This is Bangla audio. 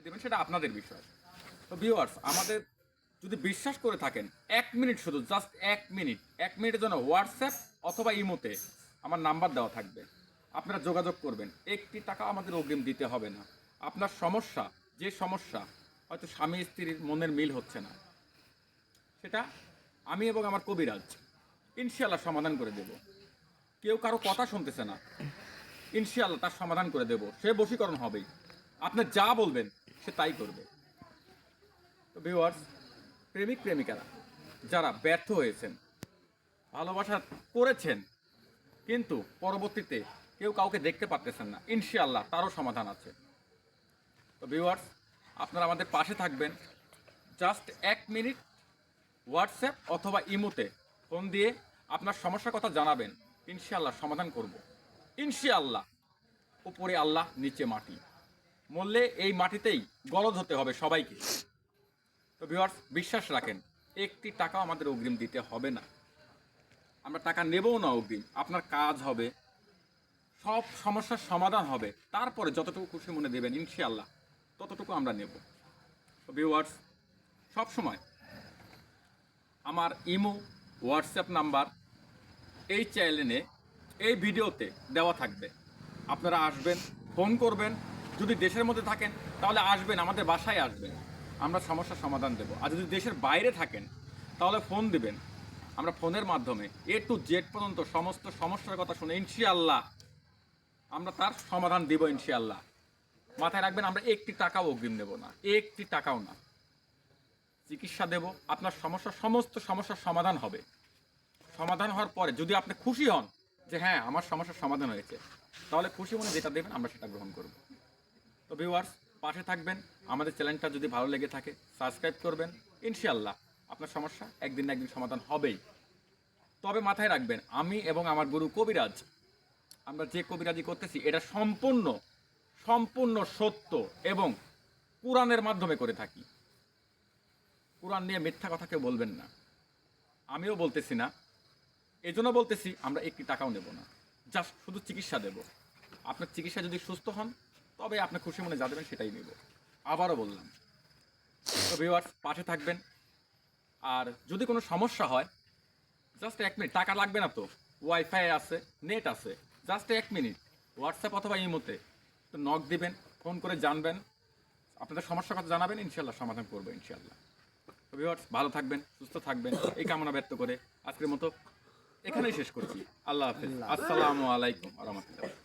দেবেন সেটা আপনাদের বিষয়। তো ভিউয়ার্স, আমাদের যদি বিশ্বাস করে থাকেন 1 মিনিট, শুধু জাস্ট 1 মিনিট, 1 মিনিটের জন্য হোয়াটসঅ্যাপ অথবা ইমোতে আমার নাম্বার দেওয়া থাকবে, আপনারা যোগাযোগ করবেন। 1টি টাকা আমাদের অগ্রিম দিতে হবে না। আপনার সমস্যা, যে সমস্যা হয়তো স্বামী স্ত্রীর মনের মিল হচ্ছে না, সেটা আমি এবং আমার কবিরাজ ইনশাআল্লাহ সমাধান করে দেব। কেউ কারো কথা শুনতেছে না, ইনশাআল্লাহ তার সমাধান করে দেব। সে বশীকরণ হবেই, আপনি যা বলবেন সে তাই করবে। তো ভিউয়ার্স, প্রেমিক প্রেমিকারা যারা ব্যর্থ হয়েছেন, ভালোবাসা করেছেন কিন্তু পরবর্তীতে কেউ কাউকে দেখতে পারতেছেন না, ইনশাআল্লাহ তারও সমাধান আছে। তো ভিউয়ার্স, আপনারা আমাদের পাশে থাকবেন। জাস্ট 1 মিনিট হোয়াটসঅ্যাপ অথবা ইমোতে ফোন দিয়ে আপনার সমস্যার কথা জানাবেন, ইনশাআল্লাহ সমাধান করব। ইনশাআল্লাহ। উপরে আল্লাহ, নিচে মাটি, মরলে এই মাটিতেই গলদ হতে হবে সবাইকে। তো ভিউয়ার্স, বিশ্বাস রাখেন, 1টি টাকা আমাদের অগ্রিম দিতে হবে না। আমরা টাকা নেবও না অগ্রিম। আপনার কাজ হবে, সব সমস্যার সমাধান হবে, তারপরে যতটুকু খুশি মনে দেবেন ইনশাআল্লাহ ততটুকু আমরা নেব। তো ভিউয়ার্স, সবসময় আমার ইমো, হোয়াটসঅ্যাপ নাম্বার এই চ্যানেলে, এই ভিডিওতে দেওয়া থাকবে। আপনারা আসবেন, ফোন করবেন। যদি দেশের মধ্যে থাকেন তাহলে আসবেন, আমাদের বাসায় আসবেন, আমরা সমস্যার সমাধান দেব। আর যদি দেশের বাইরে থাকেন তাহলে ফোন দিবেন, আমরা ফোনের মাধ্যমে A to Z পর্যন্ত সমস্ত সমস্যার কথা শুনে ইনশাআল্লাহ আমরা তার সমাধান দেব ইনশাআল্লাহ। মাথায় রাখবেন, আমরা 1টি টাকাও অগ্রিম দেব না, 1টি টাকাও না। চিকিৎসা দেব, আপনার সমস্ত সমস্যার সমাধান হবে। সমাধান হওয়ার পরে যদি আপনি খুশি হন যে হ্যাঁ আমার সমস্যার সমাধান হয়েছে, তাহলে খুশি মনে যেটা দেবেন আমরা সেটা গ্রহণ করব। তো ভিউয়ার্স, পাশে থাকবেন। আমাদের চ্যানেলটা যদি ভালো লেগে থাকে সাবস্ক্রাইব করবেন। ইনশাআল্লাহ আপনার সমস্যা একদিন না একদিন সমাধান হবেই। তবে মাথায় রাখবেন, আমি এবং আমার গুরু কবিরাজ, আমরা যে কবিরাজি করতেছি এটা সম্পূর্ণ সম্পূর্ণ সত্য এবং কোরআনের মাধ্যমে করে থাকি। কোরআন নিয়ে মিথ্যা কথা কেউ বলবেন না, আমিও বলতেছি না। এই জন্য বলতেছি, আমরা 1টি টাকাও নেব না, জাস্ট শুধু চিকিৎসা দেব। আপনার চিকিৎসা যদি সুস্থ হন তবে আপনি খুশি মনে যা দেবেন সেটাই নেব। আবারও বললাম। তো ভিউয়ার্স, পাশে থাকবেন। আর যদি কোনো সমস্যা হয়, জাস্ট 1 মিনিট, টাকা লাগবে না তো, ওয়াইফাই আছে, নেট আছে, জাস্ট 1 মিনিট হোয়াটসঅ্যাপ অথবা ইমোতে তো নক দিবেন, ফোন করে জানবেন, আপনাদের সমস্যার কথা জানাবেন, ইনশাআল্লাহ সমাধান করবো ইনশাআল্লাহ। তো ভিউয়ার্স, ভালো থাকবেন, সুস্থ থাকবেন, এই কামনা ব্যক্ত করে আজকের মতো এখানেই শেষ করছি। আল্লাহ হাফেজ। আল্লাহ। আসসালামু আলাইকুম ওয়া রাহমাতুল্লাহ।